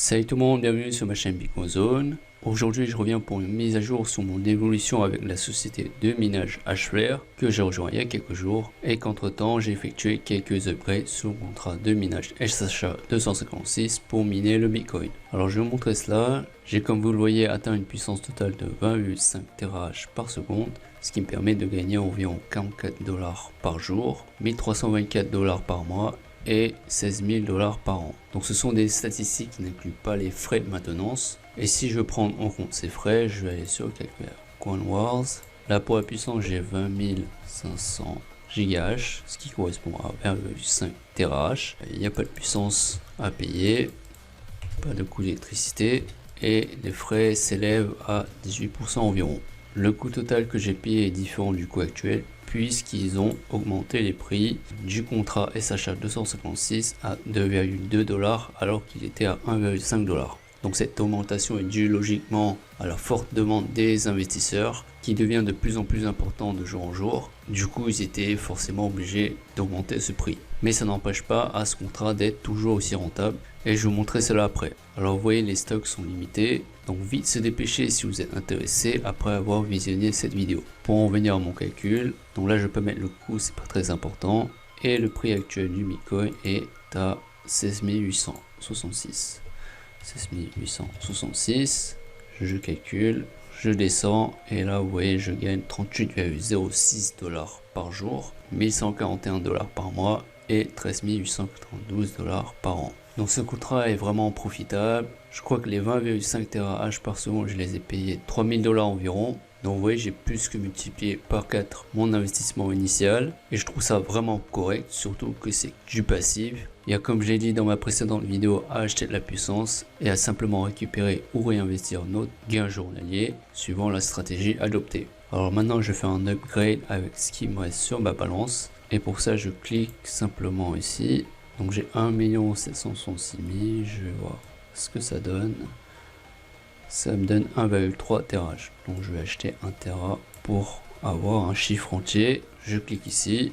Salut tout le monde, bienvenue sur ma chaîne Bitcoin Zone. Aujourd'hui je reviens pour une mise à jour sur mon évolution avec la société de minage Hflare que j'ai rejoint il y a quelques jours et qu'entre temps j'ai effectué quelques upgrades sur le contrat de minage SHA 256 pour miner le Bitcoin. Alors je vais vous montrer cela. J'ai, comme vous le voyez, atteint une puissance totale de 20,5 TH par seconde, ce qui me permet de gagner environ 44 $ par jour, 1324 $ par mois et 16 000 $ par an. Donc ce sont des statistiques qui n'incluent pas les frais de maintenance. Et si je veux prendre en compte ces frais, je vais aller sur le calculateur CoinWars. Là pour la puissance, j'ai 20 500 GH, ce qui correspond à 1,5 TH. Il n'y a pas de puissance à payer, pas de coût d'électricité et les frais s'élèvent à 18% environ. Le coût total que j'ai payé est différent du coût actuel puisqu'ils ont augmenté les prix du contrat SHA 256 à 2,2 $ alors qu'il était à 1,5 $. Donc cette augmentation est due logiquement à la forte demande des investisseurs qui devient de plus en plus important de jour en jour. Du coup, ils étaient forcément obligés d'augmenter ce prix. Mais ça n'empêche pas à ce contrat d'être toujours aussi rentable et je vais vous montrer cela après. Alors vous voyez, les stocks sont limités, donc vite se dépêcher si vous êtes intéressé après avoir visionné cette vidéo. Pour en venir à mon calcul, donc là je peux mettre le coût, c'est pas très important, et le prix actuel du Bitcoin est à 16 866. 16 866, je calcule, je descends et là vous voyez je gagne 38,06 $ par jour, 1141 $ par mois et 13 892 $ par an. Donc ce contrat est vraiment profitable. Je crois que les 20,5 TH par seconde, je les ai payés 3000 $ environ. Donc vous voyez, j'ai plus que multiplié par 4 mon investissement initial et je trouve ça vraiment correct, surtout que c'est du passif. Il y a, comme j'ai dit dans ma précédente vidéo, à acheter de la puissance et à simplement récupérer ou réinvestir notre gain journalier suivant la stratégie adoptée. Alors maintenant je fais un upgrade avec ce qui me reste sur ma balance et pour ça je clique simplement ici. Donc j'ai 1 766 000, je vais voir ce que ça donne. Ça me donne 1,3 TH. Donc je vais acheter 1 Tera pour avoir un chiffre entier. Je clique ici.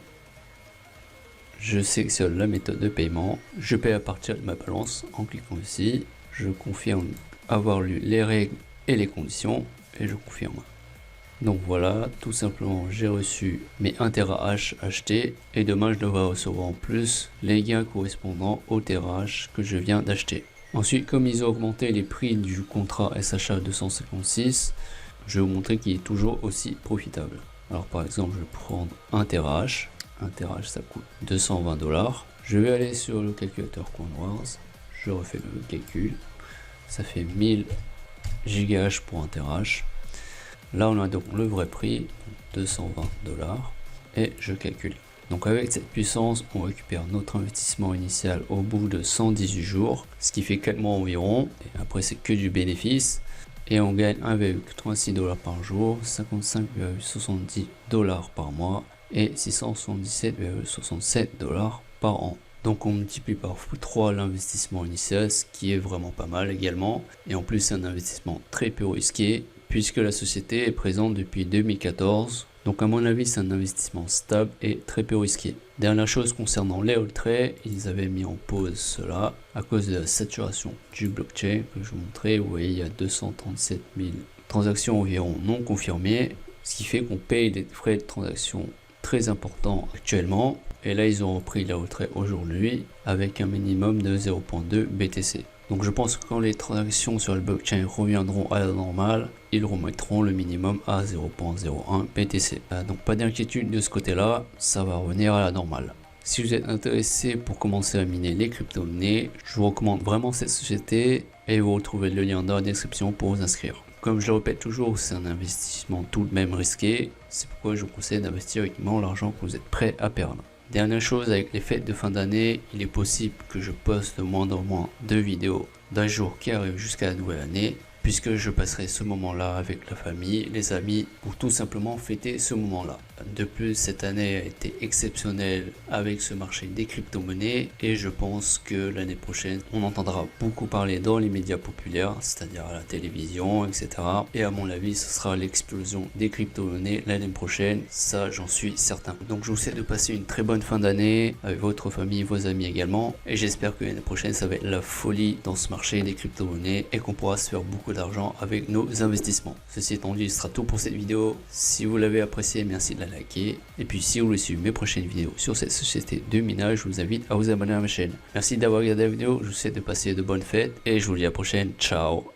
Je sélectionne la méthode de paiement. Je paye à partir de ma balance en cliquant ici. Je confirme avoir lu les règles et les conditions et je confirme. Donc voilà, tout simplement j'ai reçu mes 1 TH achetés et demain je devrais recevoir en plus les gains correspondant au TH que je viens d'acheter. Ensuite, comme ils ont augmenté les prix du contrat SHA 256, je vais vous montrer qu'il est toujours aussi profitable. Alors par exemple, je vais prendre 1 TH. 1 TH ça coûte 220 $. Je vais aller sur le calculateur CoinWars, je refais le calcul, ça fait 1000 GH pour 1 TH. Là on a donc le vrai prix, 220 $, et je calcule. Donc avec cette puissance, on récupère notre investissement initial au bout de 118 jours, ce qui fait 4 mois environ, et après c'est que du bénéfice, et on gagne 1,86 $ par jour, 55,70 $ par mois, et 677,67 $ par an. Donc on multiplie par 3 l'investissement initial, ce qui est vraiment pas mal également, et en plus c'est un investissement très peu risqué, puisque la société est présente depuis 2014. Donc à mon avis c'est un investissement stable et très peu risqué. Dernière chose concernant les hold trades, ils avaient mis en pause cela à cause de la saturation du blockchain que je vous montrais. Vous voyez, il y a 237 000 transactions environ non confirmées, ce qui fait qu'on paye des frais de transaction très importants actuellement. Et là ils ont repris les hold trades aujourd'hui avec un minimum de 0.2 BTC. Donc je pense que quand les transactions sur le blockchain reviendront à la normale, ils remettront le minimum à 0.01 BTC. Donc pas d'inquiétude de ce côté-là, ça va revenir à la normale. Si vous êtes intéressé pour commencer à miner les crypto-monnaies, je vous recommande vraiment cette société et vous retrouvez le lien dans la description pour vous inscrire. Comme je le répète toujours, c'est un investissement tout de même risqué, c'est pourquoi je vous conseille d'investir uniquement l'argent que vous êtes prêt à perdre. Dernière chose, avec les fêtes de fin d'année, il est possible que je poste de moins en moins de vidéos d'un jour qui arrive jusqu'à la nouvelle année, puisque je passerai ce moment-là avec la famille, les amis, pour tout simplement fêter ce moment-là. De plus, cette année a été exceptionnelle avec ce marché des crypto-monnaies et je pense que l'année prochaine, on entendra beaucoup parler dans les médias populaires, c'est-à-dire à la télévision, etc. Et à mon avis, ce sera l'explosion des crypto-monnaies l'année prochaine, ça j'en suis certain. Donc je vous souhaite de passer une très bonne fin d'année avec votre famille, vos amis également, et j'espère que l'année prochaine, ça va être la folie dans ce marché des crypto-monnaies et qu'on pourra se faire beaucoup d'argent avec nos investissements. Ceci étant dit, ce sera tout pour cette vidéo. Si vous l'avez apprécié, merci de la liker. Et puis si vous voulez suivre mes prochaines vidéos sur cette société de minage, je vous invite à vous abonner à ma chaîne. Merci d'avoir regardé la vidéo, je vous souhaite de passer de bonnes fêtes et je vous dis à la prochaine. Ciao.